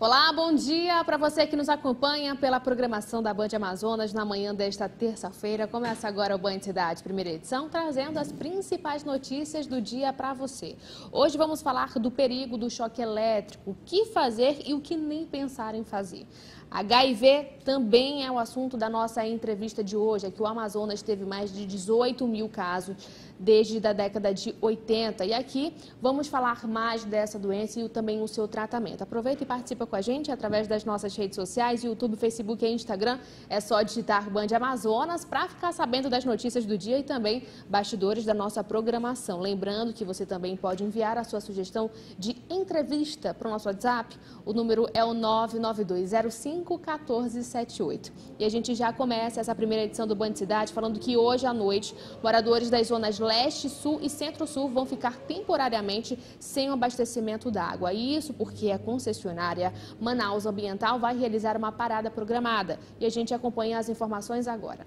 Olá, bom dia para você que nos acompanha pela programação da Band Amazonas na manhã desta terça-feira. Começa agora o Band Cidade, primeira edição, trazendo as principais notícias do dia para você. Hoje vamos falar do perigo do choque elétrico, o que fazer e o que nem pensar em fazer. HIV também é o assunto da nossa entrevista de hoje. Aqui o Amazonas teve mais de 18 mil casos desde a década de 80. E aqui vamos falar mais dessa doença e também o seu tratamento. Aproveita e participa com a gente através das nossas redes sociais, YouTube, Facebook e Instagram. É só digitar Band Amazonas para ficar sabendo das notícias do dia e também bastidores da nossa programação. Lembrando que você também pode enviar a sua sugestão de entrevista para o nosso WhatsApp. O número é o 992051478. E a gente já começa essa primeira edição do Band Cidade falando que hoje à noite, moradores das zonas Leste, Sul e Centro-Sul vão ficar temporariamente sem o abastecimento d'água. Isso porque a concessionária Manaus Ambiental vai realizar uma parada programada. E a gente acompanha as informações agora.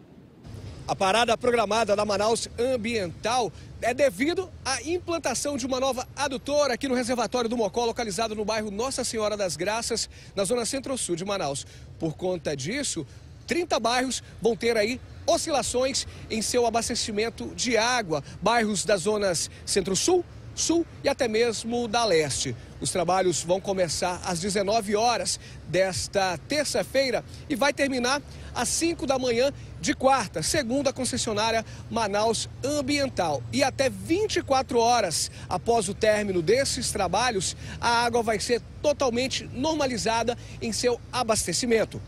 A parada programada da Manaus Ambiental é devido à implantação de uma nova adutora aqui no reservatório do Mocó, localizado no bairro Nossa Senhora das Graças, na zona centro-sul de Manaus. Por conta disso, 30 bairros vão ter aí oscilações em seu abastecimento de água. Bairros das zonas centro-sul, sul e até mesmo da leste. Os trabalhos vão começar às 19 horas desta terça-feira e vai terminar às 5 da manhã de quarta, segundo a concessionária Manaus Ambiental. E até 24 horas após o término desses trabalhos, a água vai ser totalmente normalizada em seu abastecimento.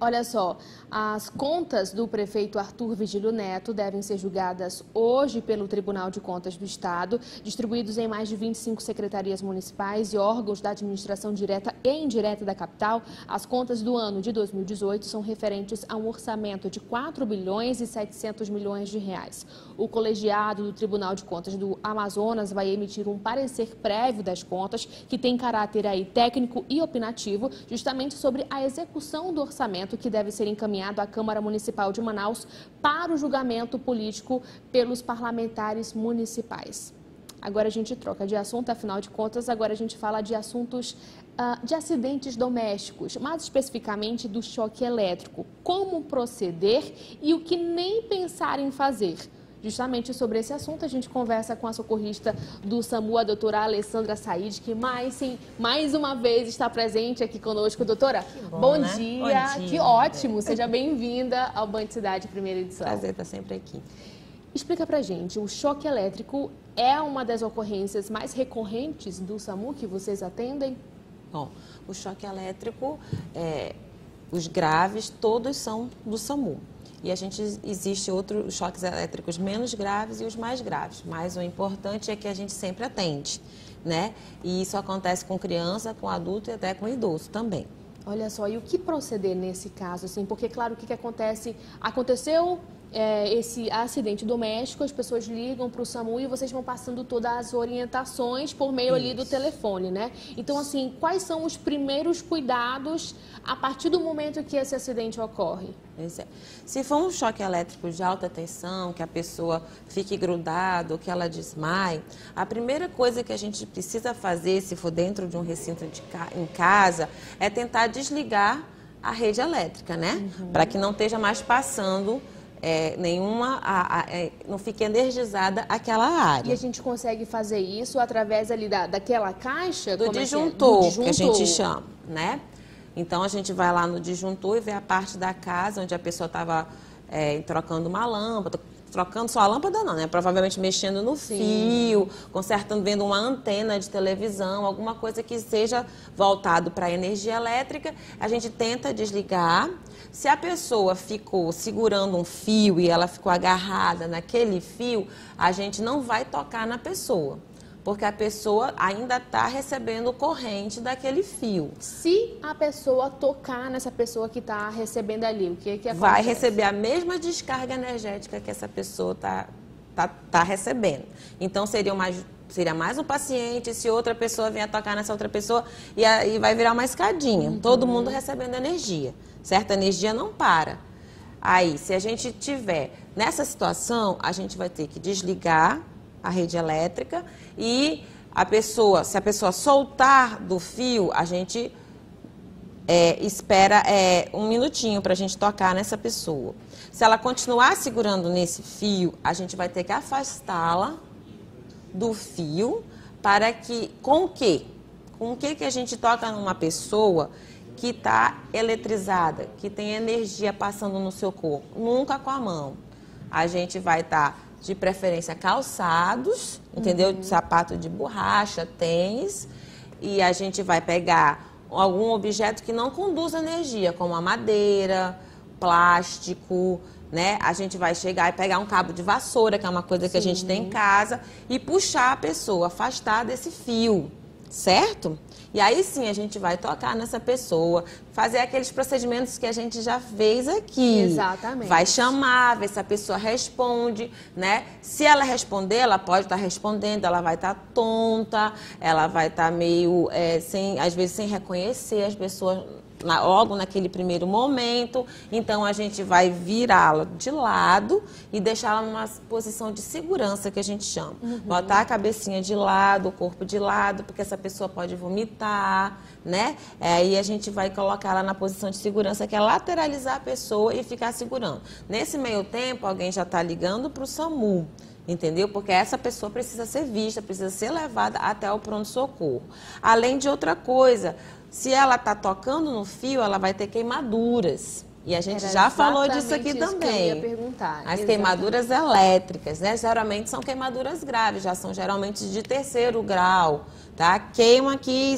Olha só, as contas do prefeito Arthur Vigílio Neto devem ser julgadas hoje pelo Tribunal de Contas do Estado, distribuídos em mais de 25 secretarias municipais e órgãos da administração direta e indireta da capital. As contas do ano de 2018 são referentes a um orçamento de 4 bilhões e 700 milhões de reais. O colegiado do Tribunal de Contas do Amazonas vai emitir um parecer prévio das contas, que tem caráter aí técnico e opinativo, justamente sobre a execução do orçamento que deve ser encaminhado à Câmara Municipal de Manaus para o julgamento político pelos parlamentares municipais. Agora a gente troca de assunto, afinal de contas, agora a gente fala de assuntos de acidentes domésticos, mais especificamente do choque elétrico. Como proceder e o que nem pensar em fazer. Justamente sobre esse assunto, a gente conversa com a socorrista do SAMU, a doutora Alessandra Said, que mais uma vez está presente aqui conosco. Doutora, bom, né? Dia. Bom dia, que ótimo, seja bem-vinda ao Band Cidade, primeira edição. Prazer estar sempre aqui. Explica pra gente, o choque elétrico é uma das ocorrências mais recorrentes do SAMU que vocês atendem? Bom, o choque elétrico, os graves, todos são do SAMU. E existe outros choques elétricos menos graves e os mais graves. Mas o importante é que a gente sempre atende, né? E isso acontece com criança, com adulto e até com idoso também. Olha só, e o que proceder nesse caso, assim? Porque, claro, o que acontece? Aconteceu esse acidente doméstico, as pessoas ligam para o SAMU e vocês vão passando todas as orientações por meio ali do telefone, né? Então, assim, quais são os primeiros cuidados a partir do momento que esse acidente ocorre? Se for um choque elétrico de alta tensão, que a pessoa fique grudada ou que ela desmaie, a primeira coisa que a gente precisa fazer, se for dentro de um recinto em casa, é tentar desligar a rede elétrica, né? Para que não esteja mais passando não fique energizada aquela área. E a gente consegue fazer isso através ali daquela caixa? Do disjuntor, que a gente chama, né? Então, a gente vai lá no disjuntor e vê a parte da casa onde a pessoa estava trocando uma lâmpada, trocando só a lâmpada não, né? Provavelmente mexendo no fio, consertando, vendo uma antena de televisão, alguma coisa que seja voltado para a energia elétrica. A gente tenta desligar. Se a pessoa ficou segurando um fio e ela ficou agarrada naquele fio, a gente não vai tocar na pessoa, porque a pessoa ainda está recebendo corrente daquele fio. Se a pessoa tocar nessa pessoa que está recebendo ali, o que acontece? Vai receber a mesma descarga energética que essa pessoa tá recebendo. Então, seria mais um paciente, se outra pessoa vier tocar nessa outra pessoa, e aí vai virar uma escadinha. Todo mundo recebendo energia. Certa energia não para. Aí, se a gente tiver nessa situação, a gente vai ter que desligar a rede elétrica e se a pessoa soltar do fio, a gente espera 1 minutinho para a gente tocar nessa pessoa. Se ela continuar segurando nesse fio, a gente vai ter que afastá-la do fio para que... Com o quê? Com o que a gente toca numa pessoa que está eletrizada, que tem energia passando no seu corpo? Nunca com a mão. A gente vai estar, de preferência, calçados, entendeu? De sapato de borracha, tênis, e a gente vai pegar algum objeto que não conduza energia, como a madeira, plástico, né? A gente vai chegar e pegar um cabo de vassoura, que é uma coisa que a gente tem em casa, e puxar a pessoa, afastar desse fio, certo? E aí sim a gente vai tocar nessa pessoa, fazer aqueles procedimentos que a gente já fez aqui. Exatamente. Vai chamar, ver se a pessoa responde, né? Se ela responder, ela pode estar respondendo, ela vai estar tonta, ela vai estar meio, às vezes sem reconhecer as pessoas logo naquele primeiro momento. Então a gente vai virá-la de lado e deixá-la numa posição de segurança, que a gente chama. Botar a cabecinha de lado, o corpo de lado, porque essa pessoa pode vomitar, né? Aí a gente vai colocar ela na posição de segurança, que é lateralizar a pessoa e ficar segurando. Nesse meio tempo, alguém já está ligando para o SAMU, entendeu? Porque essa pessoa precisa ser vista, precisa ser levada até o pronto-socorro. Além de outra coisa, se ela está tocando no fio, ela vai ter queimaduras. E a gente já falou disso aqui também. Que eu ia perguntar. As queimaduras elétricas, né? Geralmente são queimaduras graves, já são geralmente de 3º grau, tá? Queima aqui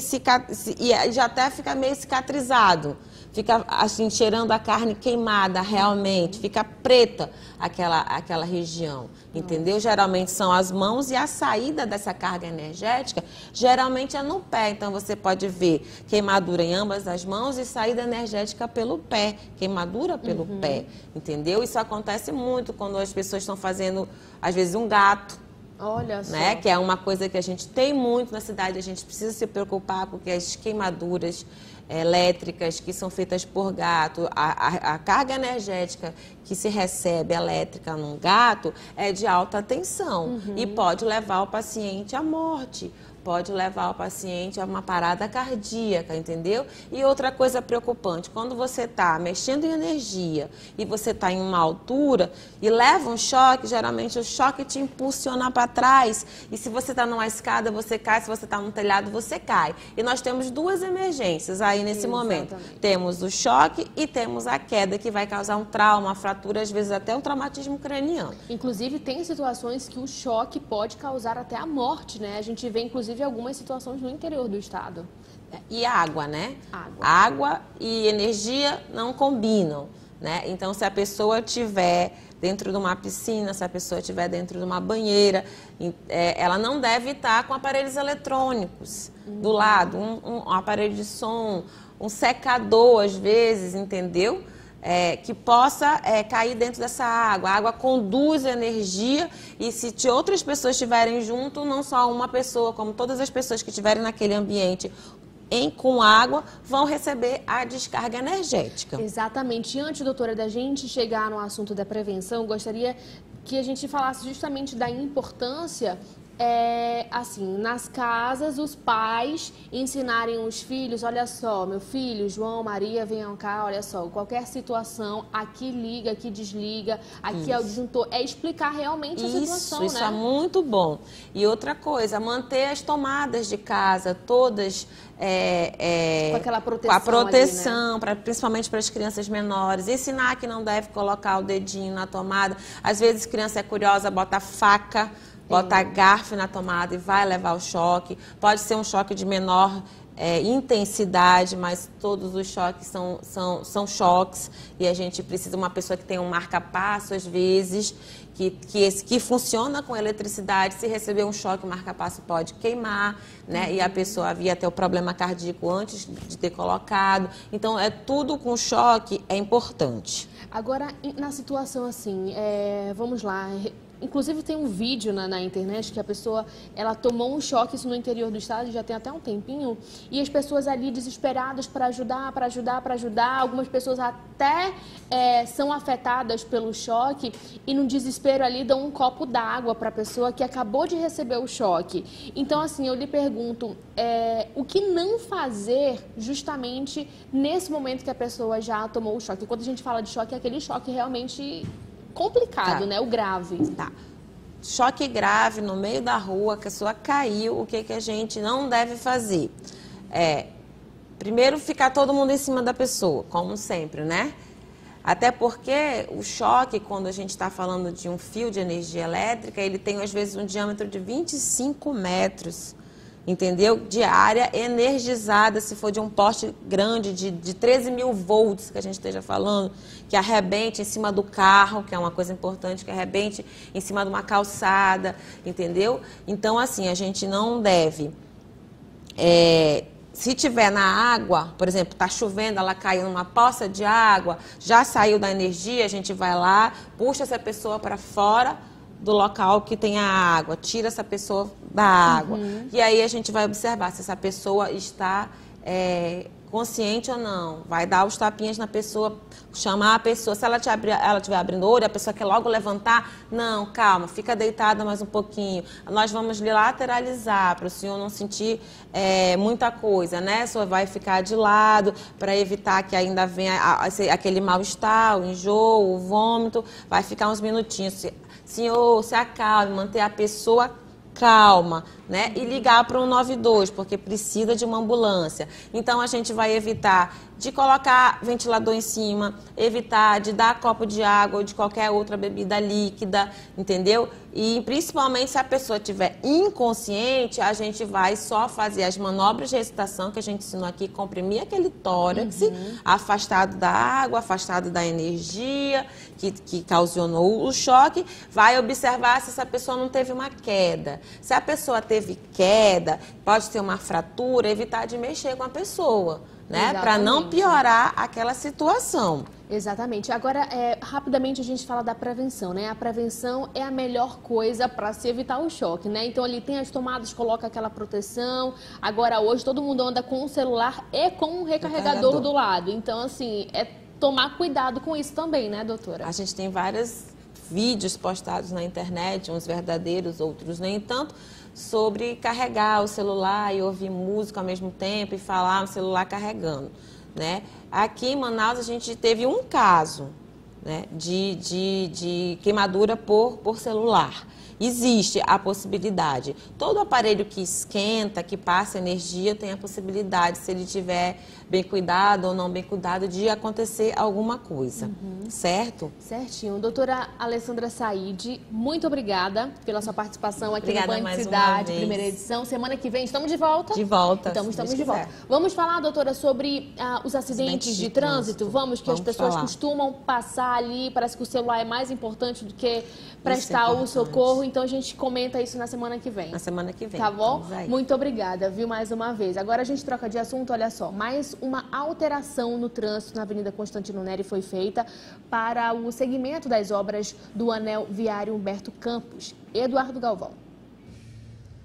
e já até fica meio cicatrizado. Fica assim, cheirando a carne queimada realmente, fica preta aquela região, entendeu? Geralmente são as mãos, e a saída dessa carga energética geralmente é no pé. Então você pode ver queimadura em ambas as mãos e saída energética pelo pé, queimadura pelo pé, entendeu? Isso acontece muito quando as pessoas estão fazendo, às vezes, um gato. Olha só. Né? Que é uma coisa que a gente tem muito na cidade, a gente precisa se preocupar, porque as queimaduras elétricas que são feitas por gato, a carga energética que se recebe elétrica num gato é de alta tensão e pode levar o paciente à morte. Pode levar o paciente a uma parada cardíaca, entendeu? E outra coisa preocupante, quando você está mexendo em energia e você está em uma altura e leva um choque, geralmente o choque te impulsiona para trás. E se você está numa escada, você cai. Se você está num telhado, você cai. E nós temos 2 emergências aí nesse momento. Temos o choque e temos a queda, que vai causar um trauma, uma fratura, às vezes até um traumatismo craniano. Inclusive, tem situações que o choque pode causar até a morte, né? A gente vê, inclusive, algumas situações no interior do estado. E água, né? Água e energia não combinam, né? Então, se a pessoa estiver dentro de uma piscina, se a pessoa estiver dentro de uma banheira, ela não deve estar com aparelhos eletrônicos do lado, um aparelho de som, um secador, às vezes, entendeu? Que possa cair dentro dessa água. A água conduz energia, e se outras pessoas estiverem junto, não só uma pessoa, como todas as pessoas que estiverem naquele ambiente com água, vão receber a descarga energética. Exatamente. E antes, doutora, da gente chegar no assunto da prevenção, gostaria que a gente falasse justamente da importância assim, nas casas, os pais ensinarem os filhos: olha só, meu filho, João, Maria, venham cá, olha só, qualquer situação, aqui liga, aqui desliga, aqui é o disjuntor. É explicar realmente a situação, Isso né? é muito bom. E outra coisa, manter as tomadas de casa todas com aquela proteção, com a proteção, ali, né? Principalmente para as crianças menores. Ensinar que não deve colocar o dedinho na tomada. Às vezes a criança é curiosa, bota faca, bota garfo na tomada e vai levar o choque. Pode ser um choque de menor intensidade, mas todos os choques são choques, e a gente precisa de uma pessoa que tem um marca-passo, às vezes, que funciona com eletricidade. Se receber um choque, o marca-passo pode queimar, né? E a pessoa havia até o problema cardíaco antes de ter colocado. Então, tudo com choque é importante. Agora, na situação assim, vamos lá, inclusive tem um vídeo na internet que a pessoa, ela tomou um choque, isso no interior do estado, já tem até um tempinho, e as pessoas ali desesperadas para ajudar, algumas pessoas até são afetadas pelo choque e no desespero ali dão um copo d'água para a pessoa que acabou de receber o choque. Então, assim, eu lhe pergunto, o que não fazer justamente nesse momento que a pessoa já tomou o choque? Quando a gente fala de choque, é aquele choque realmente complicado, né? O grave. Tá. Choque grave no meio da rua, a pessoa caiu, o que a gente não deve fazer? Primeiro, ficar todo mundo em cima da pessoa, como sempre, né? Até porque o choque, quando a gente está falando de um fio de energia elétrica, ele tem, às vezes, um diâmetro de 25 metros, entendeu? De área energizada, se for de um poste grande, de 13 mil volts, que a gente esteja falando, que arrebente em cima do carro, que é uma coisa importante, que arrebente em cima de uma calçada, entendeu? Então, assim, a gente não deve... Se tiver na água, por exemplo, está chovendo, ela caiu numa poça de água, já saiu da energia, a gente vai lá, puxa essa pessoa para fora do local que tem a água, tira essa pessoa da água. E aí a gente vai observar se essa pessoa está consciente ou não. Vai dar os tapinhas na pessoa, chamar a pessoa. Se ela estiver abrindo o olho, a pessoa quer logo levantar. Não, calma, fica deitada mais um pouquinho. Nós vamos lhe lateralizar para o senhor não sentir muita coisa, né? O senhor vai ficar de lado para evitar que ainda venha aquele mal-estar, o enjoo, o vômito. Vai ficar uns minutinhos. Senhor, se acalme, manter a pessoa calma, né? E ligar para o 192, porque precisa de uma ambulância. Então, a gente vai evitar de colocar ventilador em cima, evitar de dar copo de água ou de qualquer outra bebida líquida, entendeu? E, principalmente, se a pessoa estiver inconsciente, a gente vai só fazer as manobras de ressuscitação que a gente ensinou aqui, comprimir aquele tórax, afastado da água, afastado da energia que causou o choque, vai observar se essa pessoa não teve uma queda. Se a pessoa teve queda, pode ter uma fratura, evitar de mexer com a pessoa, né? Para não piorar aquela situação. Exatamente. Agora, rapidamente a gente fala da prevenção, né? A prevenção é a melhor coisa para se evitar o choque, né? Então, ali tem as tomadas, coloca aquela proteção. Agora, hoje, todo mundo anda com um celular e com um recarregador do lado. Então, assim, tomar cuidado com isso também, né, doutora? A gente tem vários vídeos postados na internet, uns verdadeiros, outros nem tanto, sobre carregar o celular e ouvir música ao mesmo tempo e falar no celular carregando, né? Aqui em Manaus a gente teve um caso, né, de queimadura por celular. Existe a possibilidade. Todo aparelho que esquenta, que passa energia, tem a possibilidade, se ele tiver bem cuidado ou não bem cuidado, de acontecer alguma coisa, certo? Certinho. Doutora Alessandra Said, muito obrigada pela sua participação aqui no Banho de Cidade, Cidade, primeira edição. Semana que vem estamos de volta? De volta. Então, estamos de volta. Vamos falar, doutora, sobre os acidentes de trânsito? Vamos, que as pessoas costumam passar ali, parece que o celular é mais importante do que prestar o socorro. Então, a gente comenta isso na semana que vem. Na semana que vem. Tá bom? Muito obrigada, viu, mais uma vez. Agora a gente troca de assunto, olha só. Mais uma alteração no trânsito na Avenida Constantino Neri foi feita para o segmento das obras do Anel Viário Humberto Campos. Eduardo Galvão.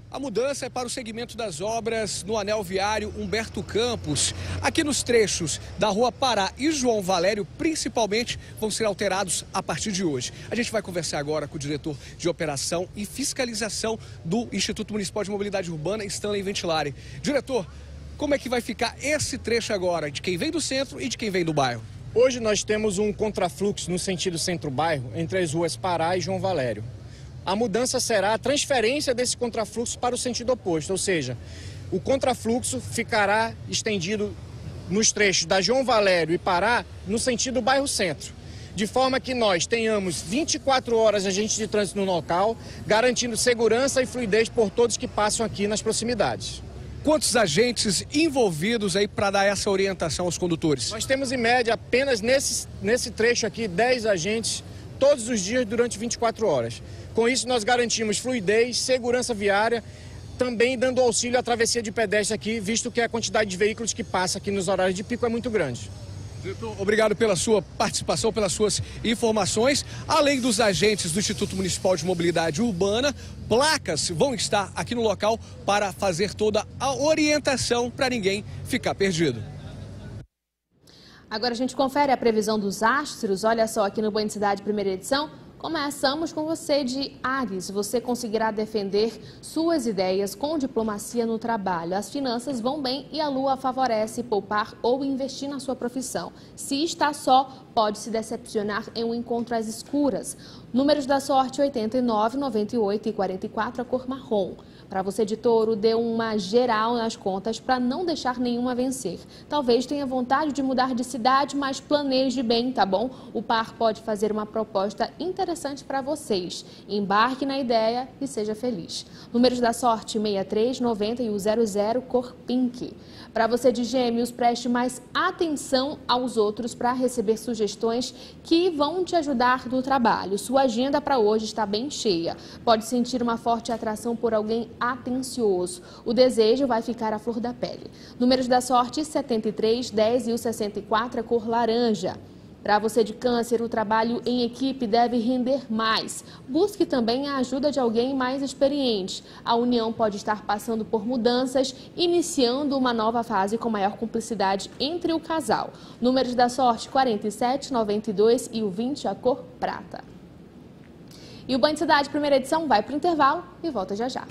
A mudança é para o segmento das obras no Anel Viário Humberto Campos. Aqui nos trechos da Rua Pará e João Valério, principalmente, vão ser alterados a partir de hoje. A gente vai conversar agora com o diretor de operação e fiscalização do Instituto Municipal de Mobilidade Urbana, Stanley Ventilari. Diretor, como é que vai ficar esse trecho agora, de quem vem do centro e de quem vem do bairro? Hoje nós temos um contrafluxo no sentido centro-bairro entre as ruas Pará e João Valério. A mudança será a transferência desse contrafluxo para o sentido oposto, ou seja, o contrafluxo ficará estendido nos trechos da João Valério e Pará no sentido bairro-centro, de forma que nós tenhamos 24 horas de agentes de trânsito no local, garantindo segurança e fluidez por todos que passam aqui nas proximidades. Quantos agentes envolvidos aí para dar essa orientação aos condutores? Nós temos em média apenas nesse trecho aqui 10 agentes todos os dias durante 24 horas. Com isso, nós garantimos fluidez, segurança viária, também dando auxílio à travessia de pedestre aqui, visto que a quantidade de veículos que passa aqui nos horários de pico é muito grande. Vitor, obrigado pela sua participação, pelas suas informações. Além dos agentes do Instituto Municipal de Mobilidade Urbana, placas vão estar aqui no local para fazer toda a orientação para ninguém ficar perdido. Agora a gente confere a previsão dos astros. Olha só, aqui no Banho de Cidade, primeira edição. Começamos com você de Áries. Você conseguirá defender suas ideias com diplomacia no trabalho. As finanças vão bem e a lua favorece poupar ou investir na sua profissão. Se está só, pode se decepcionar em um encontro às escuras. Números da sorte: 89, 98 e 44, a cor marrom. Para você de Touro, dê uma geral nas contas para não deixar nenhuma vencer. Talvez tenha vontade de mudar de cidade, mas planeje bem, tá bom? O par pode fazer uma proposta interessante para vocês. Embarque na ideia e seja feliz. Números da sorte: 63, 90 e o 00, cor pink. Para você de Gêmeos, preste mais atenção aos outros para receber sugestões que vão te ajudar no trabalho. Sua agenda para hoje está bem cheia. Pode sentir uma forte atração por alguém atencioso. O desejo vai ficar à flor da pele. Números da sorte: 73, 10 e o 64, a cor laranja. Para você de Câncer, o trabalho em equipe deve render mais. Busque também a ajuda de alguém mais experiente. A união pode estar passando por mudanças, iniciando uma nova fase com maior cumplicidade entre o casal. Números da sorte: 47, 92 e o 20, a cor prata. E o Banho de Cidade, primeira edição, vai para o intervalo e volta já já.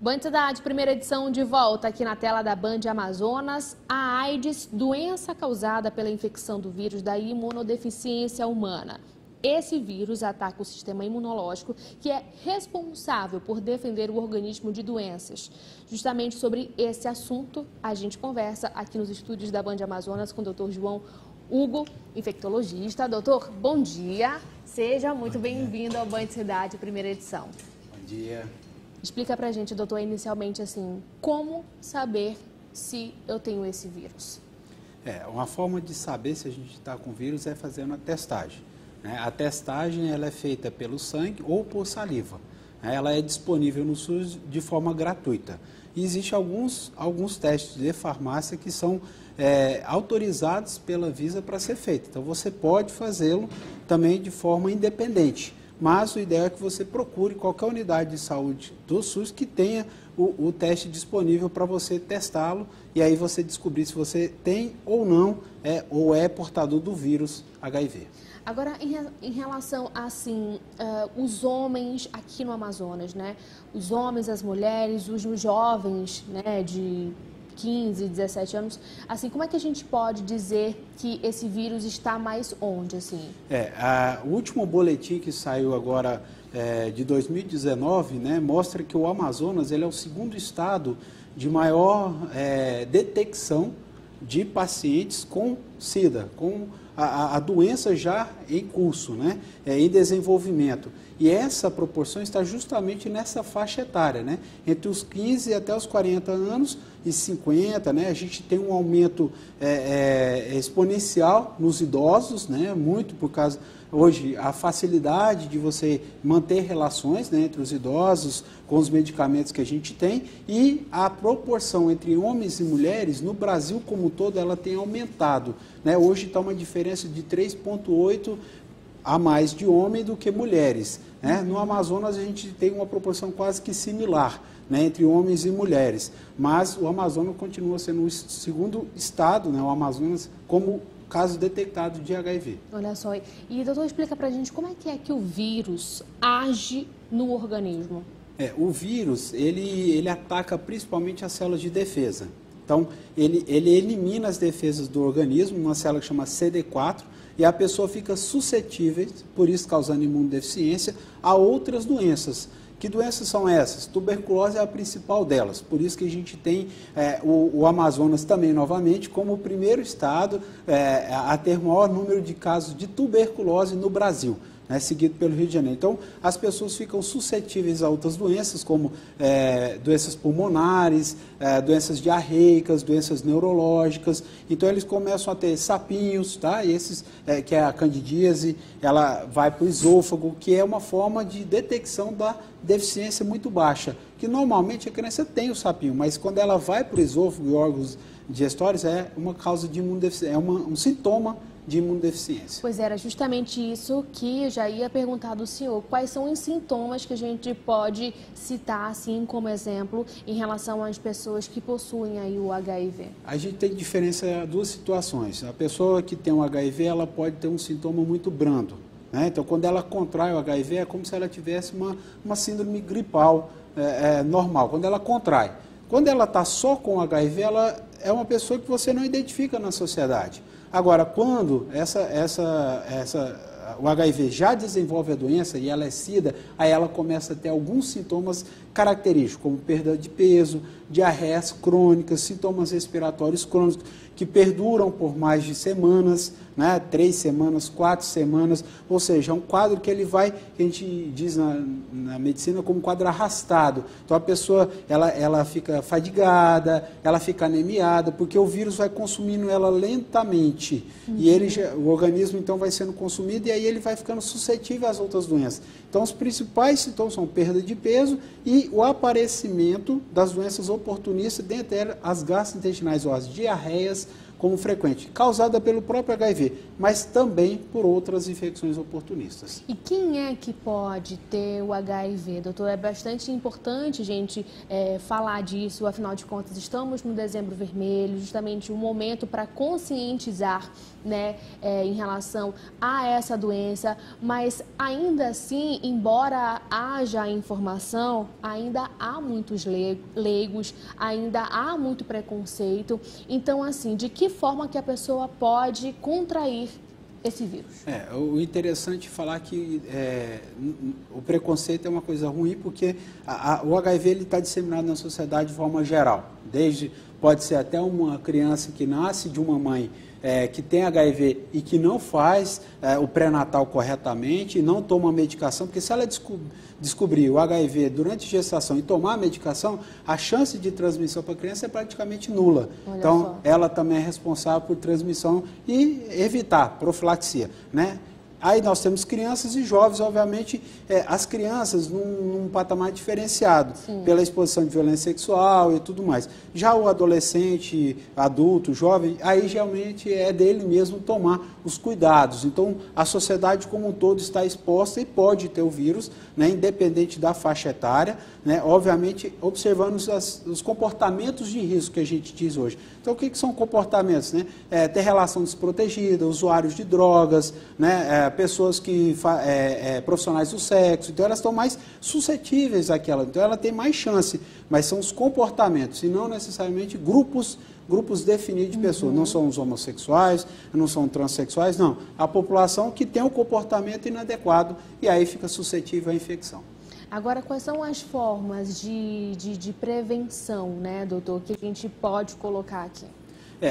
Banho de Cidade, primeira edição, de volta aqui na tela da Band Amazonas. A AIDS, doença causada pela infecção do vírus da imunodeficiência humana. Esse vírus ataca o sistema imunológico, que é responsável por defender o organismo de doenças. Justamente sobre esse assunto, a gente conversa aqui nos estúdios da Band Amazonas com o Dr. João Hugo, infectologista. Doutor, bom dia. Seja muito bem-vindo ao Banho de Cidade, primeira edição. Bom dia. Explica pra gente, doutor, inicialmente assim, como saber se eu tenho esse vírus? Uma forma de saber se a gente está com vírus é fazendo a testagem. A testagem ela é feita pelo sangue ou por saliva. Ela é disponível no SUS de forma gratuita. E existem alguns testes de farmácia que são autorizados pela Anvisa para ser feito. Então você pode fazê-lo também de forma independente. Mas o ideal é que você procure qualquer unidade de saúde do SUS que tenha o teste disponível para você testá-lo e aí você descobrir se você tem ou não ou é portador do vírus HIV. Agora, em relação assim, os homens aqui no Amazonas, né? Os homens, as mulheres, os jovens, né, de 15, 17 anos, assim, como é que a gente pode dizer que esse vírus está mais onde, assim? O último boletim que saiu agora de 2019, né, mostra que o Amazonas ele é o segundo estado de maior detecção de pacientes com SIDA, com a doença já em curso, né, em desenvolvimento. E essa proporção está justamente nessa faixa etária, né? Entre os 15 até os 40 anos e 50, né? A gente tem um aumento exponencial nos idosos, né? Muito por causa, hoje, a facilidade de você manter relações, né, entre os idosos com os medicamentos que a gente tem e a proporção entre homens e mulheres, no Brasil como um todo, ela tem aumentado, né? Hoje está uma diferença de 3,8 a mais de homem do que mulheres, né? No Amazonas a gente tem uma proporção quase que similar, né, entre homens e mulheres, mas o Amazonas continua sendo o segundo estado, né, o Amazonas, como caso detectado de HIV. Olha só, e doutor, explica pra gente como é que o vírus age no organismo? O vírus, ele ataca principalmente as células de defesa. Então, ele elimina as defesas do organismo, uma célula que chama CD4, e a pessoa fica suscetível, por isso causando imunodeficiência, a outras doenças. Que doenças são essas? Tuberculose é a principal delas, por isso que a gente tem o Amazonas também, novamente, como o primeiro estado a ter o maior número de casos de tuberculose no Brasil. né, seguido pelo Rio de Janeiro. Então, as pessoas ficam suscetíveis a outras doenças, como doenças pulmonares, doenças diarreicas, doenças neurológicas. Então, eles começam a ter sapinhos, tá? E esses, que é a candidíase, ela vai para o esôfago, que é uma forma de detecção da deficiência muito baixa, que normalmente a criança tem o sapinho, mas quando ela vai para o esôfago e órgãos digestórios, é uma causa de imunodeficiência, um sintoma de imunodeficiência. Pois era justamente isso que eu já ia perguntar do senhor. Quais são os sintomas que a gente pode citar, assim, como exemplo, em relação às pessoas que possuem aí o HIV? A gente tem diferença duas situações. A pessoa que tem o HIV, ela pode ter um sintoma muito brando, né? Então, quando ela contrai o HIV, é como se ela tivesse uma síndrome gripal normal, quando ela contrai. Quando ela está só com o HIV, ela é uma pessoa que você não identifica na sociedade. Agora, quando o HIV já desenvolve a doença e ela é SIDA, aí ela começa a ter alguns sintomas característicos, como perda de peso, diarreias crônicas, sintomas respiratórios crônicos, que perduram por mais de semanas, né, 3 semanas, 4 semanas, ou seja, é um quadro que ele vai, que a gente diz na medicina, como um quadro arrastado. Então a pessoa, ela fica fadigada, ela fica anemiada, porque o vírus vai consumindo ela lentamente, e o organismo então vai sendo consumido, e aí ele vai ficando suscetível às outras doenças. Então os principais sintomas são perda de peso e o aparecimento das doenças oportunistas, dentre elas as gastrointestinais ou as diarreias, como frequente, causada pelo próprio HIV, mas também por outras infecções oportunistas. E quem é que pode ter o HIV, doutor? É bastante importante a gente falar disso, afinal de contas, estamos no Dezembro Vermelho, justamente um momento para conscientizar, né, em relação a essa doença, mas ainda assim, embora haja informação, ainda há muitos leigos, ainda há muito preconceito. Então, assim, de que forma que a pessoa pode contrair esse vírus? O interessante é falar que o preconceito é uma coisa ruim, porque o HIV está disseminado na sociedade de forma geral. Pode ser até uma criança que nasce de uma mãe que tem HIV e que não faz o pré-natal corretamente e não toma medicação, porque se ela descobrir o HIV durante a gestação e tomar a medicação, a chance de transmissão para a criança é praticamente nula. Então, ela também é responsável por transmissão e evitar profilaxia, né? Aí nós temos crianças e jovens, obviamente, as crianças num patamar diferenciado, sim, pela exposição de violência sexual e tudo mais. Já o adolescente, adulto, jovem, aí realmente é dele mesmo tomar os cuidados. Então, a sociedade como um todo está exposta e pode ter o vírus, né, independente da faixa etária, né, obviamente observando os comportamentos de risco que a gente diz hoje. Então, o que são comportamentos? Né? Ter relação desprotegida, usuários de drogas, né, pessoas que profissionais do sexo, então elas estão mais suscetíveis àquela, então ela tem mais chance, mas são os comportamentos e não necessariamente grupos definidos de pessoas, não são os homossexuais, não são transexuais, não. A população que tem um comportamento inadequado e aí fica suscetível à infecção. Agora, quais são as formas de prevenção, né, doutor, que a gente pode colocar aqui?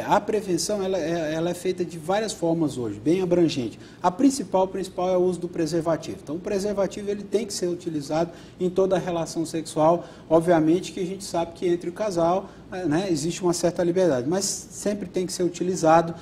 A prevenção ela é feita de várias formas hoje, bem abrangente. A principal é o uso do preservativo. Então, o preservativo ele tem que ser utilizado em toda a relação sexual. Obviamente que a gente sabe que entre o casal, né, existe uma certa liberdade, mas sempre tem que ser utilizado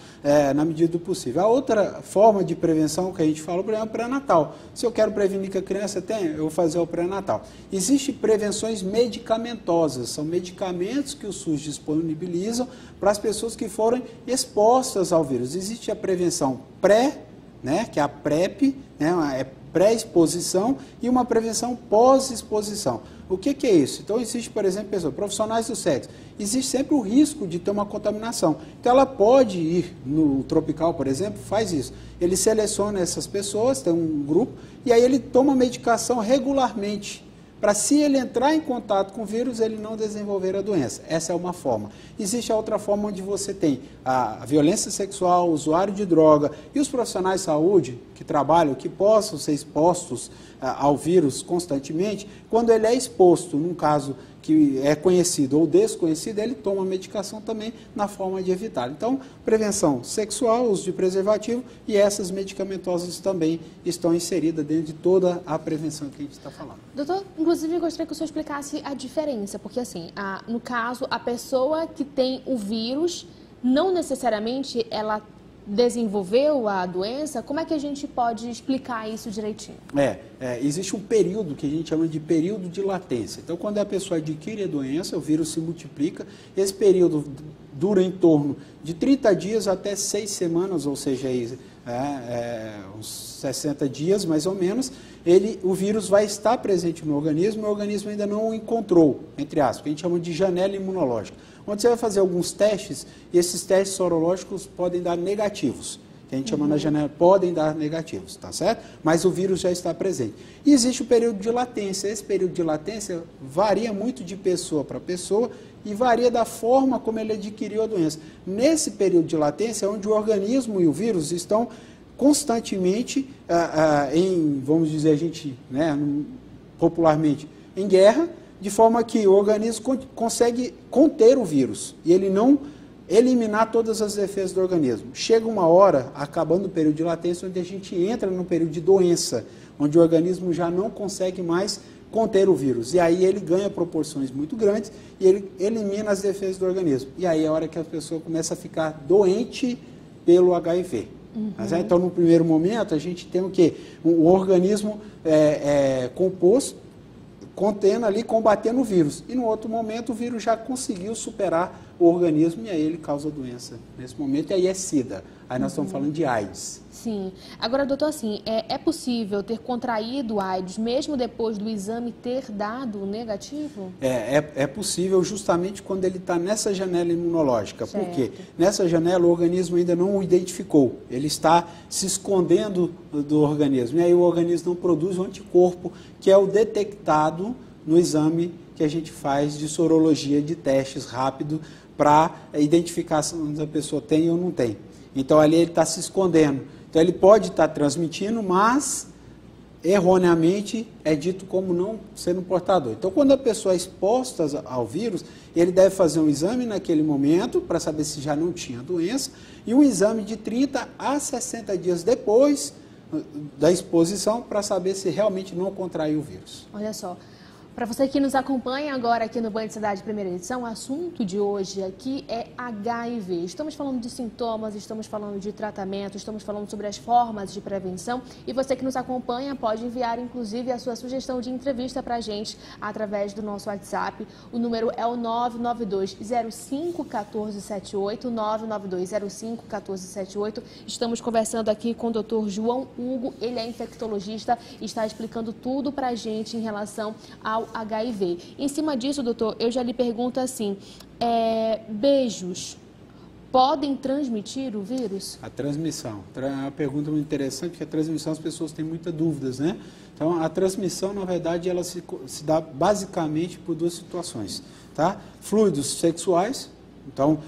na medida do possível. A outra forma de prevenção que a gente fala é o pré-natal. Se eu quero prevenir que a criança tenha, eu vou fazer o pré-natal. Existem prevenções medicamentosas, são medicamentos que o SUS disponibilizam para as pessoas que forem expostas ao vírus. Existe a prevenção pré, né, que é a PrEP, né, é pré-exposição, e uma prevenção pós-exposição. O que é isso? Então, existe, por exemplo, profissionais do sexo. Existe sempre o risco de ter uma contaminação. Então, ela pode ir no Tropical, por exemplo, faz isso. Ele seleciona essas pessoas, tem um grupo, e aí ele toma medicação regularmente, para se ele entrar em contato com o vírus, ele não desenvolver a doença. Essa é uma forma. Existe a outra forma onde você tem a violência sexual, o usuário de droga e os profissionais de saúde que trabalham, que possam ser expostos ao vírus constantemente, quando ele é exposto, num caso que é conhecido ou desconhecido, ele toma medicação também na forma de evitar. Então, prevenção sexual, uso de preservativo e essas medicamentosas também estão inseridas dentro de toda a prevenção que a gente está falando. Doutor, inclusive eu gostaria que o senhor explicasse a diferença, porque assim, no caso, a pessoa que tem o vírus, não necessariamente ela desenvolveu a doença. Como é que a gente pode explicar isso direitinho? Existe um período que a gente chama de período de latência. Então, quando a pessoa adquire a doença, o vírus se multiplica. Esse período dura em torno de 30 dias até 6 semanas, ou seja, uns 60 dias mais ou menos. O vírus vai estar presente no organismo e o organismo ainda não o encontrou, entre aspas, que a gente chama de janela imunológica, onde você vai fazer alguns testes e esses testes sorológicos podem dar negativos, que a gente chama na janela, podem dar negativos, tá certo? Mas o vírus já está presente. E existe o período de latência. Esse período de latência varia muito de pessoa para pessoa e varia da forma como ele adquiriu a doença. Nesse período de latência é onde o organismo e o vírus estão constantemente vamos dizer, a gente, popularmente, em guerra, de forma que o organismo consegue conter o vírus e ele não eliminar todas as defesas do organismo. Chega uma hora, acabando o período de latência, onde a gente entra no período de doença, onde o organismo já não consegue mais conter o vírus. E aí ele ganha proporções muito grandes e ele elimina as defesas do organismo. E aí é a hora que a pessoa começa a ficar doente pelo HIV. Então, no primeiro momento, a gente tem o quê? O organismo composto, contendo ali, combatendo o vírus. E no outro momento, o vírus já conseguiu superar o organismo e aí ele causa doença. Nesse momento, aí é SIDA. Aí nós estamos falando de AIDS. Sim. Agora, doutor, assim, é possível ter contraído AIDS mesmo depois do exame ter dado negativo? É possível justamente quando ele está nessa janela imunológica. Certo. Por quê? Nessa janela o organismo ainda não o identificou. Ele está se escondendo do organismo. E aí o organismo não produz o anticorpo, que é o detectado no exame que a gente faz de sorologia, de testes rápido, para identificar se a pessoa tem ou não tem. Então ali ele está se escondendo. Então ele pode estar transmitindo, mas erroneamente é dito como não sendo portador. Então quando a pessoa é exposta ao vírus, ele deve fazer um exame naquele momento para saber se já não tinha doença e um exame de 30 a 60 dias depois da exposição para saber se realmente não contraiu o vírus. Olha só. Para você que nos acompanha agora aqui no Banho de Cidade Primeira Edição, o assunto de hoje aqui é HIV. Estamos falando de sintomas, estamos falando de tratamento, estamos falando sobre as formas de prevenção. E você que nos acompanha pode enviar, inclusive, a sua sugestão de entrevista para a gente através do nosso WhatsApp. O número é o 992051478, 992051478. Estamos conversando aqui com o Dr. João Hugo, ele é infectologista e está explicando tudo para a gente em relação ao HIV. Em cima disso, doutor, eu já lhe pergunto assim, beijos podem transmitir o vírus? A transmissão, é uma pergunta muito interessante, porque a transmissão as pessoas têm muitas dúvidas, né? Então, a transmissão, na verdade, ela se dá basicamente por duas situações, tá? Fluidos sexuais, então,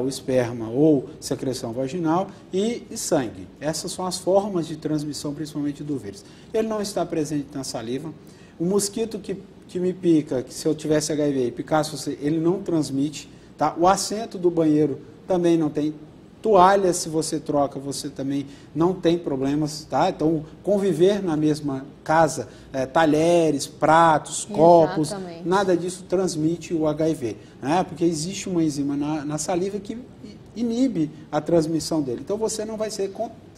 o esperma ou secreção vaginal e sangue. Essas são as formas de transmissão, principalmente do vírus. Ele não está presente na saliva. O mosquito que me pica, que se eu tivesse HIV e picasse você, ele não transmite, tá? O assento do banheiro também não tem. Toalha, se você troca, você também não tem problemas, tá? Então, conviver na mesma casa, talheres, pratos, copos, exatamente, nada disso transmite o HIV, né? Porque existe uma enzima na saliva que inibe a transmissão dele. Então, você não vai ser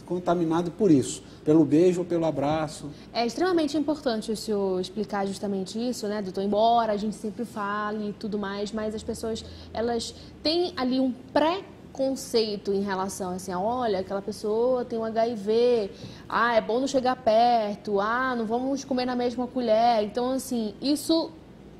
contaminado por isso, pelo beijo ou pelo abraço. É extremamente importante o senhor explicar justamente isso, né, doutor? Embora a gente sempre fale e tudo mais, mas as pessoas, elas têm ali um preconceito em relação, assim, olha, aquela pessoa tem um HIV, é bom não chegar perto, não vamos comer na mesma colher. Então, assim, isso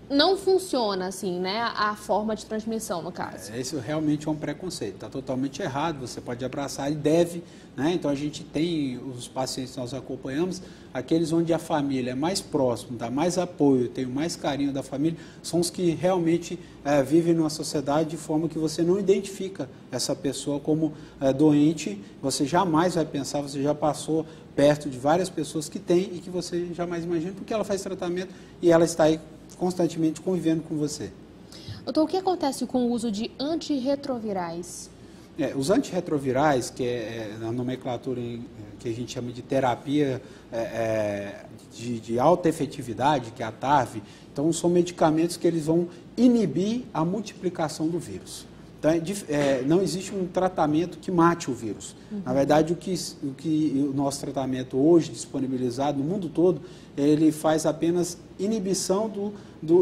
não funciona assim, né? A forma de transmissão, no caso. Isso realmente é um preconceito. Está totalmente errado. Você pode abraçar e deve, né? Então, a gente tem os pacientes que nós acompanhamos, aqueles onde a família é mais próxima, dá mais apoio, tem mais carinho da família, são os que realmente vivem numa sociedade de forma que você não identifica essa pessoa como doente. Você jamais vai pensar, você já passou perto de várias pessoas que têm e que você jamais imagina, porque ela faz tratamento e ela está aí constantemente convivendo com você. Doutor, o que acontece com o uso de antirretrovirais? Os antirretrovirais, que é na nomenclatura que a gente chama de terapia de alta efetividade, que é a TARV, então são medicamentos que eles vão inibir a multiplicação do vírus. Então, não existe um tratamento que mate o vírus. Na verdade, o nosso tratamento hoje disponibilizado no mundo todo, ele faz apenas inibição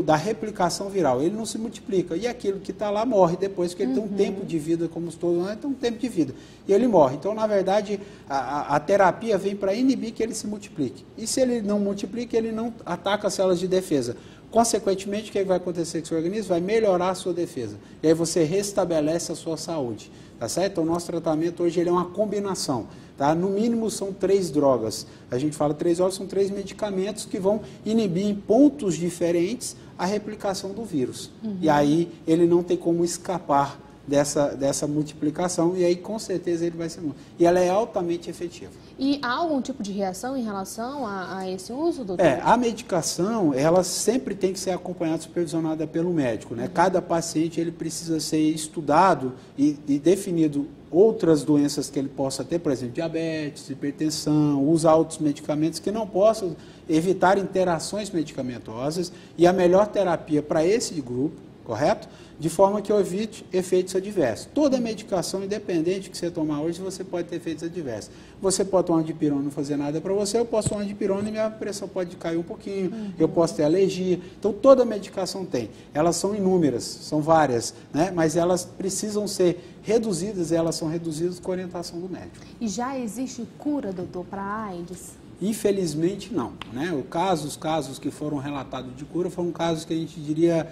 da replicação viral. Ele não se multiplica. E aquilo que está lá morre depois, porque ele tem um tempo de vida, como todos nós, tem um tempo de vida. E ele morre. Então, na verdade, a terapia vem para inibir que ele se multiplique. E se ele não multiplica, ele não ataca as células de defesa. Consequentemente, o que vai acontecer com o seu organismo? Vai melhorar a sua defesa. E aí você restabelece a sua saúde. Tá certo? Então, o nosso tratamento hoje ele é uma combinação. Tá? No mínimo, são 3 drogas. A gente fala 3 drogas, são 3 medicamentos que vão inibir em pontos diferentes a replicação do vírus. E aí, ele não tem como escapar dessa multiplicação, e aí com certeza ele vai ser morto. E ela é altamente efetiva. E há algum tipo de reação em relação a esse uso, doutor? A medicação, ela sempre tem que ser acompanhada, supervisionada pelo médico, né? Cada paciente ele precisa ser estudado e definido outras doenças que ele possa ter, por exemplo, diabetes, hipertensão, usar outros medicamentos que não possam evitar interações medicamentosas, e a melhor terapia para esse grupo, correto? De forma que eu evite efeitos adversos. Toda medicação, independente que você tomar hoje, você pode ter efeitos adversos. Você pode tomar dipirona e não fazer nada para você, eu posso tomar dipirona e minha pressão pode cair um pouquinho, eu posso ter alergia. Então, toda medicação tem. Elas são inúmeras, são várias, né? Mas elas precisam ser reduzidas, e elas são reduzidas com orientação do médico. E já existe cura, doutor, para a AIDS? Infelizmente, não. Né? Os casos que foram relatados de cura foram casos que a gente diria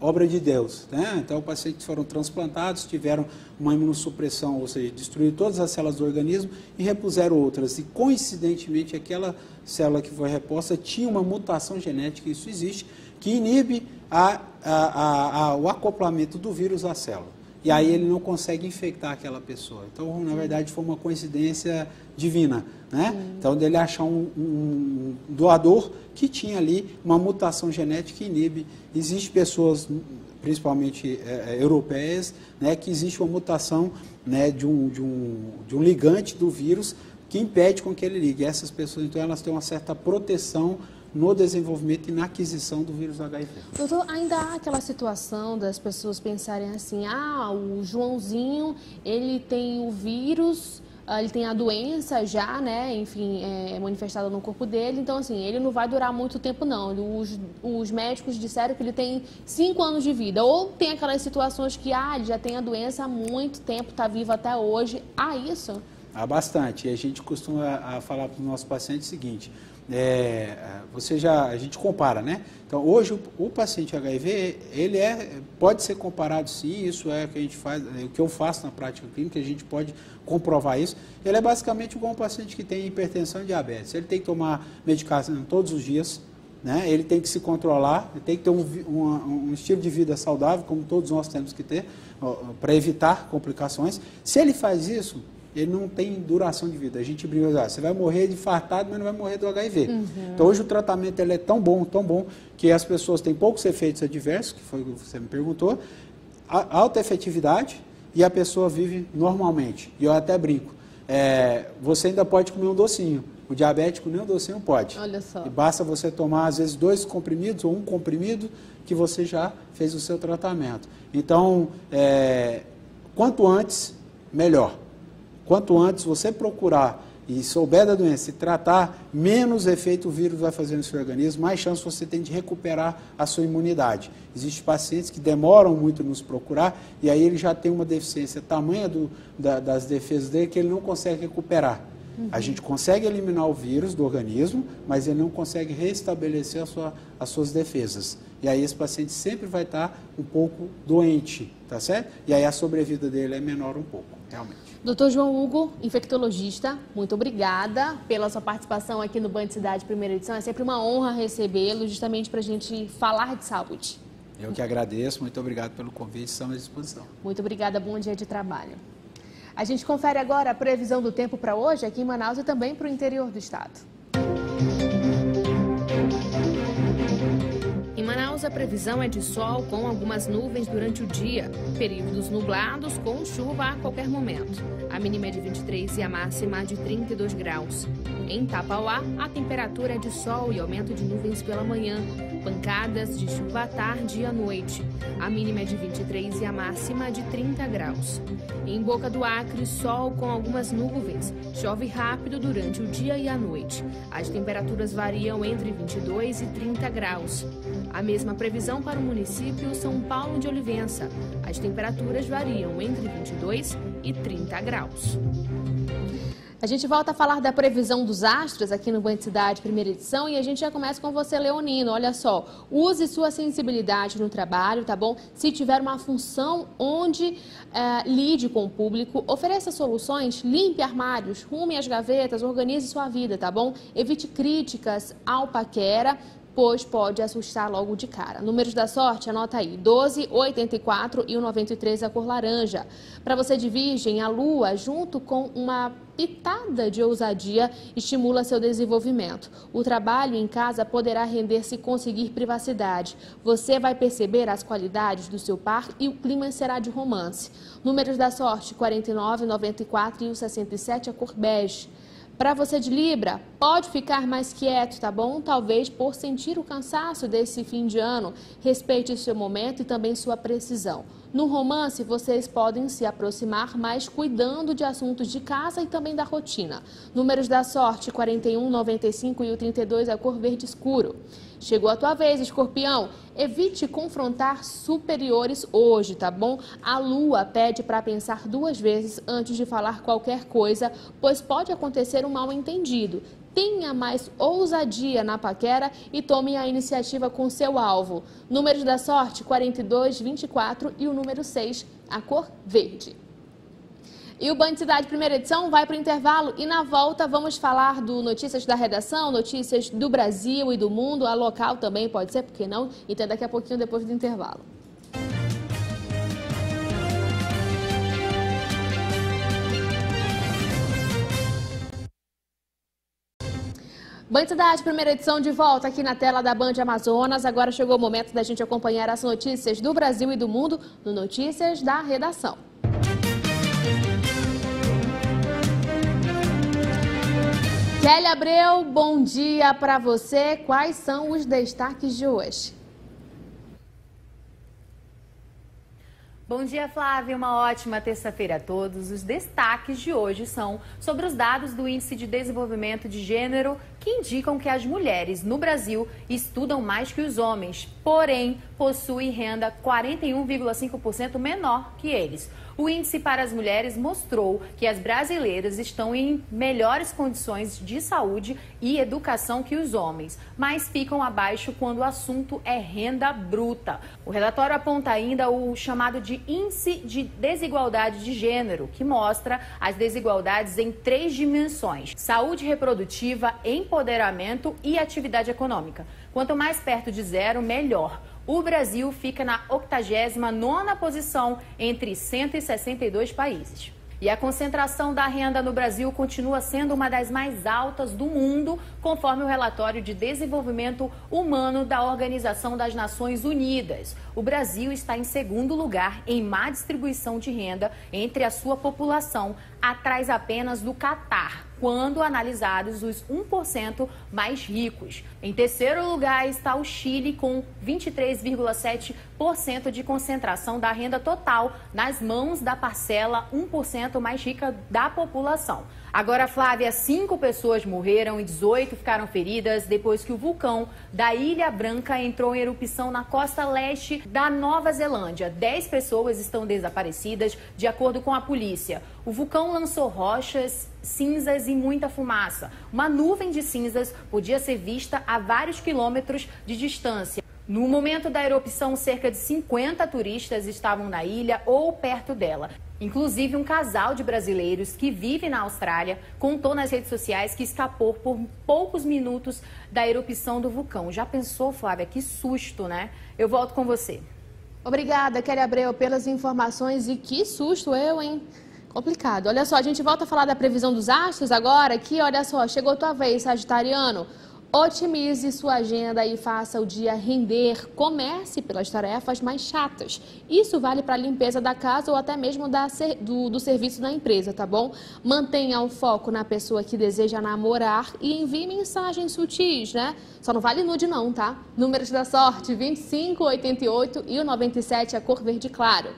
obra de Deus. Né? Então, pacientes foram transplantados, tiveram uma imunossupressão, ou seja, destruíram todas as células do organismo e repuseram outras. E, coincidentemente, aquela célula que foi reposta tinha uma mutação genética, isso existe, que inibe o acoplamento do vírus à célula. E aí ele não consegue infectar aquela pessoa. Então, na verdade, foi uma coincidência divina, né? Então, dele achar um doador que tinha ali uma mutação genética que inibe. Existem pessoas, principalmente europeias, né, que existe uma mutação, né, de um ligante do vírus que impede com que ele ligue. Essas pessoas, então, elas têm uma certa proteção no desenvolvimento e na aquisição do vírus HIV. Doutor, ainda há aquela situação das pessoas pensarem assim, o Joãozinho, ele tem o vírus, ele tem a doença já, né, enfim, manifestada no corpo dele, então assim, ele não vai durar muito tempo não. Os médicos disseram que ele tem 5 anos de vida, ou tem aquelas situações que, ele já tem a doença há muito tempo, está vivo até hoje, há isso? Há bastante, e a gente costuma falar para os nossos pacientes o seguinte, a gente compara, né? Então, hoje o paciente HIV, ele pode ser comparado, sim, isso é o que a gente faz, o que eu faço na prática clínica, a gente pode comprovar isso. Ele é basicamente igual um paciente que tem hipertensão e diabetes. Ele tem que tomar medicação todos os dias, né? Ele tem que se controlar, ele tem que ter um estilo de vida saudável, como todos nós temos que ter, para evitar complicações. Se ele faz isso, ele não tem duração de vida. A gente brinca, você vai morrer de infartado, mas não vai morrer do HIV. Então, hoje o tratamento ele é tão bom, que as pessoas têm poucos efeitos adversos, que foi o que você me perguntou, alta efetividade, e a pessoa vive normalmente. E eu até brinco, você ainda pode comer um docinho. O diabético nem um docinho pode. Olha só. E basta você tomar, às vezes, 2 comprimidos ou 1 comprimido, que você já fez o seu tratamento. Então, quanto antes, melhor. Quanto antes você procurar e souber da doença e tratar, menos efeito o vírus vai fazer no seu organismo, mais chance você tem de recuperar a sua imunidade. Existem pacientes que demoram muito a nos procurar e aí ele já tem uma deficiência tamanha das defesas dele que ele não consegue recuperar. A gente consegue eliminar o vírus do organismo, mas ele não consegue restabelecer as suas defesas. E aí esse paciente sempre vai estar um pouco doente, tá certo? E aí a sobrevida dele é menor um pouco, realmente. Doutor João Hugo, infectologista, muito obrigada pela sua participação aqui no Band Cidade Primeira Edição. É sempre uma honra recebê-lo, justamente para a gente falar de saúde. Eu que agradeço, muito obrigado pelo convite, estamos à disposição. Muito obrigada, bom dia de trabalho. A gente confere agora a previsão do tempo para hoje aqui em Manaus e também para o interior do estado. nossa previsão é de sol com algumas nuvens durante o dia, períodos nublados com chuva a qualquer momento. A mínima é de 23 e a máxima de 32 graus. Em Tapauá, a temperatura é de sol e aumento de nuvens pela manhã, pancadas de chuva à tarde e à noite. A mínima é de 23 e a máxima de 30 graus. Em Boca do Acre, sol com algumas nuvens. Chove rápido durante o dia e a noite. As temperaturas variam entre 22 e 30 graus. A mesma previsão para o município São Paulo de Olivença. As temperaturas variam entre 22 e 30 graus. A gente volta a falar da previsão dos astros aqui no Band Cidade, primeira edição, e a gente já começa com você, Leonino. Olha só, use sua sensibilidade no trabalho, tá bom? Se tiver uma função onde lide com o público, ofereça soluções, limpe armários, rume as gavetas, organize sua vida, tá bom? Evite críticas ao paquera, pois pode assustar logo de cara. Números da sorte, anota aí, 12, 84 e o 93, a cor laranja. Para você de Virgem, a lua, junto com uma pitada de ousadia, estimula seu desenvolvimento. O trabalho em casa poderá render se conseguir privacidade. Você vai perceber as qualidades do seu par e o clima será de romance. Números da sorte, 49, 94 e o 67, a cor bege. Para você de Libra, pode ficar mais quieto, tá bom? Talvez por sentir o cansaço desse fim de ano. Respeite seu momento e também sua precisão. No romance, vocês podem se aproximar, mas cuidando de assuntos de casa e também da rotina. Números da sorte, 41, 95 e o 32, a cor verde escuro. Chegou a tua vez, Escorpião. Evite confrontar superiores hoje, tá bom? A lua pede para pensar 2 vezes antes de falar qualquer coisa, pois pode acontecer um mal-entendido. Tenha mais ousadia na paquera e tome a iniciativa com seu alvo. Números da sorte, 42, 24 e o número 6, a cor verde. E o Band Cidade primeira edição vai para o intervalo e na volta vamos falar do Notícias da Redação, notícias do Brasil e do mundo, a local também pode ser, por que não? Então daqui a pouquinho depois do intervalo. Band Cidade, primeira edição de volta aqui na tela da Band Amazonas. Agora chegou o momento da gente acompanhar as notícias do Brasil e do mundo no Notícias da Redação. Kelly Abreu, bom dia para você. Quais são os destaques de hoje? Bom dia, Flávia. Uma ótima terça-feira a todos. Os destaques de hoje são sobre os dados do Índice de Desenvolvimento de Gênero, que indicam que as mulheres no Brasil estudam mais que os homens, porém possuem renda 41,5% menor que eles. O índice para as mulheres mostrou que as brasileiras estão em melhores condições de saúde e educação que os homens, mas ficam abaixo quando o assunto é renda bruta. O relatório aponta ainda o chamado de Índice de Desigualdade de Gênero, que mostra as desigualdades em 3 dimensões: saúde reprodutiva, empoderamento e atividade econômica. Quanto mais perto de zero, melhor. O Brasil fica na 89ª posição entre 162 países. E a concentração da renda no Brasil continua sendo uma das mais altas do mundo, conforme o relatório de desenvolvimento humano da Organização das Nações Unidas. O Brasil está em segundo lugar em má distribuição de renda entre a sua população, atrás apenas do Catar, quando analisados os 1% mais ricos. Em terceiro lugar está o Chile, com 23,7% de concentração da renda total nas mãos da parcela 1% mais rica da população. Agora, Flávia, 5 pessoas morreram e 18 ficaram feridas depois que o vulcão da Ilha Branca entrou em erupção na costa leste da Nova Zelândia. 10 pessoas estão desaparecidas, de acordo com a polícia. O vulcão lançou rochas, cinzas e muita fumaça. Uma nuvem de cinzas podia ser vista a vários quilômetros de distância. No momento da erupção, cerca de 50 turistas estavam na ilha ou perto dela. Inclusive, um casal de brasileiros que vive na Austrália contou nas redes sociais que escapou por poucos minutos da erupção do vulcão. Já pensou, Flávia? Que susto, né? Eu volto com você. Obrigada, Kelly Abreu, pelas informações e que susto hein? Complicado. Olha só, a gente volta a falar da previsão dos astros agora aqui. Olha só, chegou a tua vez, Sagitariano. Otimize sua agenda e faça o dia render. Comece pelas tarefas mais chatas. Isso vale para a limpeza da casa ou até mesmo do serviço da empresa, tá bom? Mantenha o foco na pessoa que deseja namorar e envie mensagens sutis, né? Só não vale nude não, tá? Números da sorte, 25, 88 e o 97, a cor verde claro.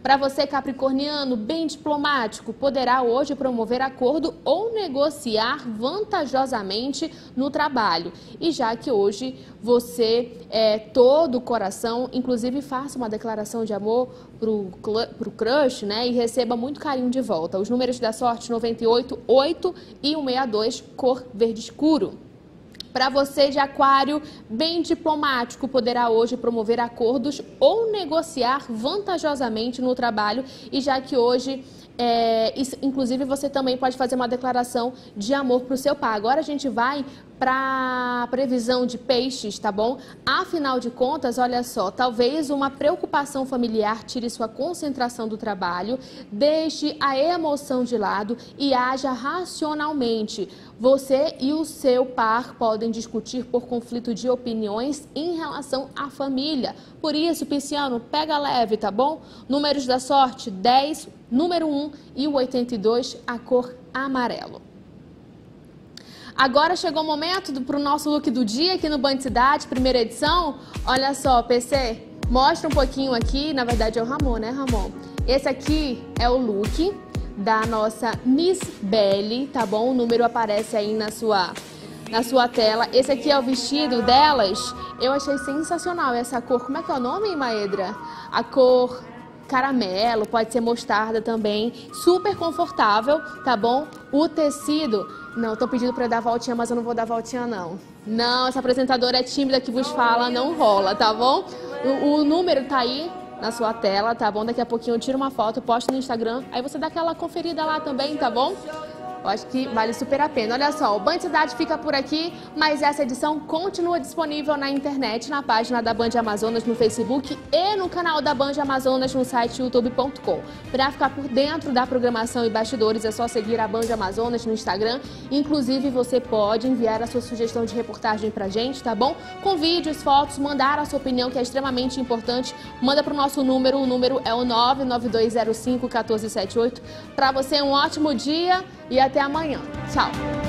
Para você, capricorniano, bem diplomático, poderá hoje promover acordo ou negociar vantajosamente no trabalho. E já que hoje você é todo coração, inclusive faça uma declaração de amor pro crush, né? E receba muito carinho de volta. Os números da sorte, 98, 8 e 162, cor verde escuro. Para você de aquário, bem diplomático, poderá hoje promover acordos ou negociar vantajosamente no trabalho. E já que hoje, inclusive, você também pode fazer uma declaração de amor para o seu par. Agora a gente vai para a previsão de peixes, tá bom? Afinal de contas, olha só, talvez uma preocupação familiar tire sua concentração do trabalho, deixe a emoção de lado e haja racionalmente. Você e o seu par podem discutir por conflito de opiniões em relação à família. Por isso, pisciano, pega leve, tá bom? Números da sorte, 10, número 1 e o 82, a cor amarelo. Agora chegou o momento para o nosso look do dia aqui no Band Cidade, primeira edição. Olha só, PC, mostra um pouquinho aqui, na verdade é o Ramon, né, Ramon? Esse aqui é o look da nossa Miss Belly, tá bom? O número aparece aí na sua tela. Esse aqui é o vestido delas. Eu achei sensacional essa cor. Como é que é o nome, Maedra? A cor caramelo, pode ser mostarda também. Super confortável, tá bom? O tecido... Não, tô pedindo pra eu dar voltinha, mas eu não vou dar voltinha, não. Não, essa apresentadora é tímida que vos fala, não rola, tá bom? O número tá aí na sua tela, tá bom? Daqui a pouquinho eu tiro uma foto, posto no Instagram, aí você dá aquela conferida lá também, tá bom? Eu acho que vale super a pena. Olha só, o Band Cidade fica por aqui, mas essa edição continua disponível na internet, na página da Band Amazonas no Facebook e no canal da Band Amazonas no site youtube.com. Para ficar por dentro da programação e bastidores, é só seguir a Band Amazonas no Instagram. Inclusive, você pode enviar a sua sugestão de reportagem pra gente, tá bom? Com vídeos, fotos, mandar a sua opinião, que é extremamente importante. Manda pro nosso número, o número é o 992051478. Para você, um ótimo dia e até amanhã. Tchau!